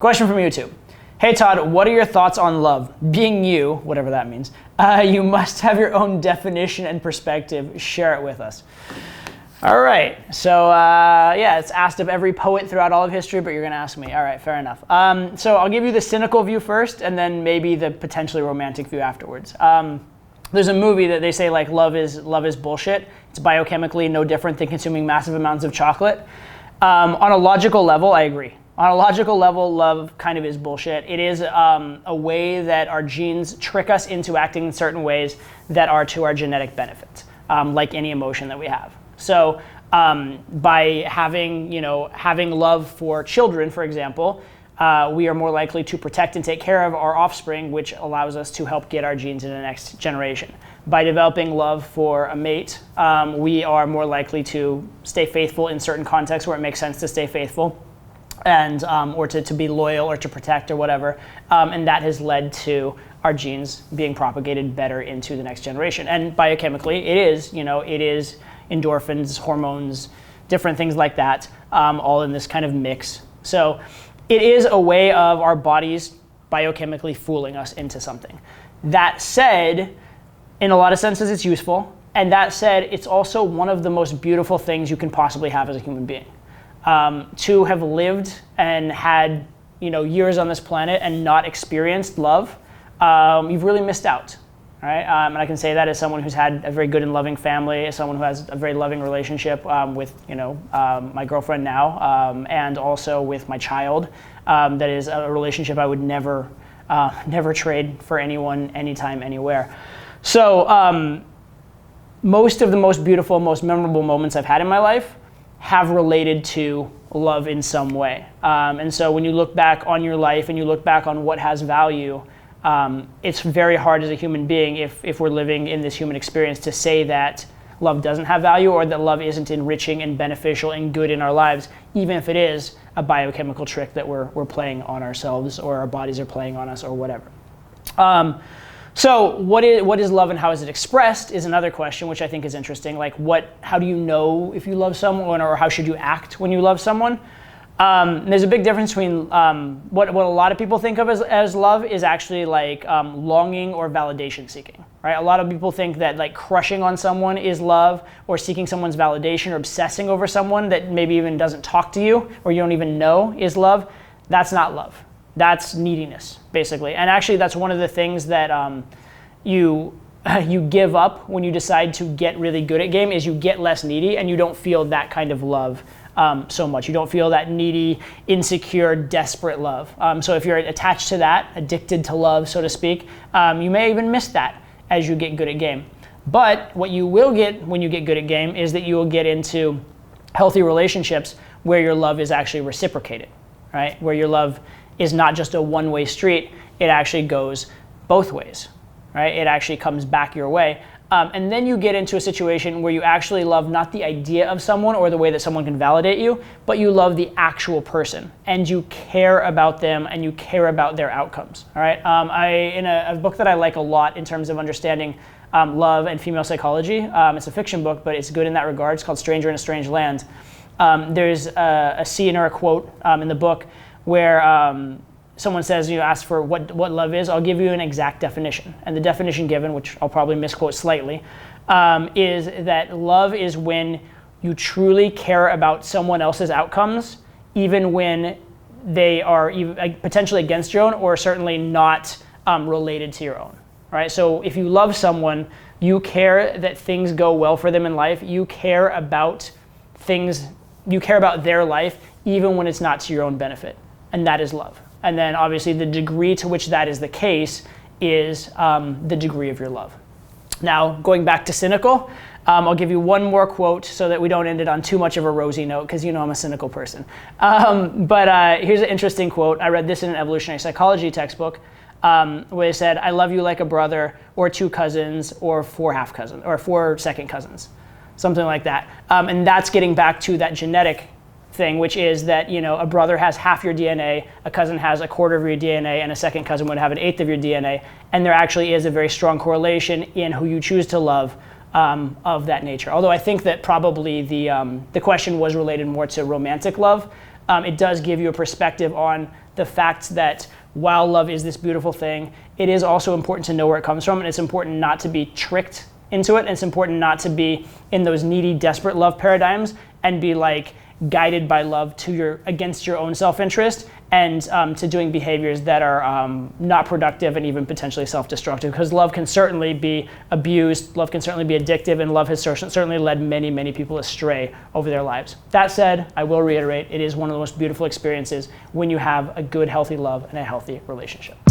Question from YouTube. Hey Todd, what are your thoughts on love? Being you, whatever that means, you must have your own definition and perspective. Share it with us. All right, so yeah, it's asked of every poet throughout all of history, but you're gonna ask me. All right, fair enough. So I'll give you the cynical view first, and then maybe the potentially romantic view afterwards. There's a movie that they say like love is bullshit. It's biochemically no different than consuming massive amounts of chocolate. On a logical level, I agree. On a logical level, love kind of is bullshit. It is a way that our genes trick us into acting in certain ways that are to our genetic benefit, like any emotion that we have. So by having love for children, for example, we are more likely to protect and take care of our offspring, which allows us to help get our genes into the next generation. By developing love for a mate, we are more likely to stay faithful in certain contexts where it makes sense to stay faithful, and or to be loyal or to protect or whatever, and that has led to our genes being propagated better into the next generation. And biochemically, it is endorphins, hormones, different things like that, all in this kind of mix. So it is a way of our bodies biochemically fooling us into something. That said, in a lot of senses, it's useful. And that said, it's also one of the most beautiful things you can possibly have as a human being. To have lived and had years on this planet and not experienced love, you've really missed out. Right? And I can say that as someone who's had a very good and loving family, as someone who has a very loving relationship with my girlfriend now, and also with my child. That is a relationship I would never trade for anyone, anytime, anywhere. So most of the most beautiful, most memorable moments I've had in my life have related to love in some way. And so when you look back on your life and you look back on what has value, it's very hard as a human being, if we're living in this human experience, to say that love doesn't have value or that love isn't enriching and beneficial and good in our lives, even if it is a biochemical trick that we're playing on ourselves or our bodies are playing on us or whatever. So what is love and how is it expressed is another question, which I think is interesting. Like how do you know if you love someone, or how should you act when you love someone? There's a big difference between what a lot of people think of as love is actually like longing or validation seeking, right? A lot of people think that like crushing on someone is love, or seeking someone's validation, or obsessing over someone that maybe even doesn't talk to you or you don't even know is love. That's not love. That's neediness, basically. And actually, that's one of the things that you give up when you decide to get really good at game, is you get less needy and you don't feel that kind of love so much. You don't feel that needy, insecure, desperate love. So if you're attached to that, addicted to love, so to speak, you may even miss that as you get good at game. But what you will get when you get good at game is that you will get into healthy relationships where your love is actually reciprocated, right? Where your love is not just a one-way street, it actually goes both ways, right? It actually comes back your way. And then you get into a situation where you actually love not the idea of someone or the way that someone can validate you, but you love the actual person, and you care about them and you care about their outcomes. All right. In a book that I like a lot in terms of understanding love and female psychology, it's a fiction book, but it's good in that regard. It's called Stranger in a Strange Land. There's a scene or a quote in the book where someone says, ask for what love is. I'll give you an exact definition. And the definition given, which I'll probably misquote slightly, is that love is when you truly care about someone else's outcomes, even when they are potentially against your own, or certainly not related to your own. Right? So if you love someone, you care that things go well for them in life. You care about their life, even when it's not to your own benefit. And that is love. And then obviously the degree to which that is the case is the degree of your love. Now, going back to cynical, I'll give you one more quote so that we don't end it on too much of a rosy note, because I'm a cynical person. But here's an interesting quote. I read this in an evolutionary psychology textbook where they said, I love you like a brother, or two cousins, or four half cousins, or four second cousins, something like that. And that's getting back to that genetic thing, which is that a brother has half your DNA, a cousin has a quarter of your DNA, and a second cousin would have an eighth of your DNA. And there actually is a very strong correlation in who you choose to love of that nature. Although I think that probably the question was related more to romantic love. It does give you a perspective on the fact that while love is this beautiful thing, it is also important to know where it comes from, and it's important not to be tricked into it, and it's important not to be in those needy, desperate love paradigms and be like guided by love to against your own self-interest, and to doing behaviors that are not productive and even potentially self-destructive, because love can certainly be abused, love can certainly be addictive, and love has certainly led many, many people astray over their lives. That said, I will reiterate, it is one of the most beautiful experiences when you have a good, healthy love and a healthy relationship.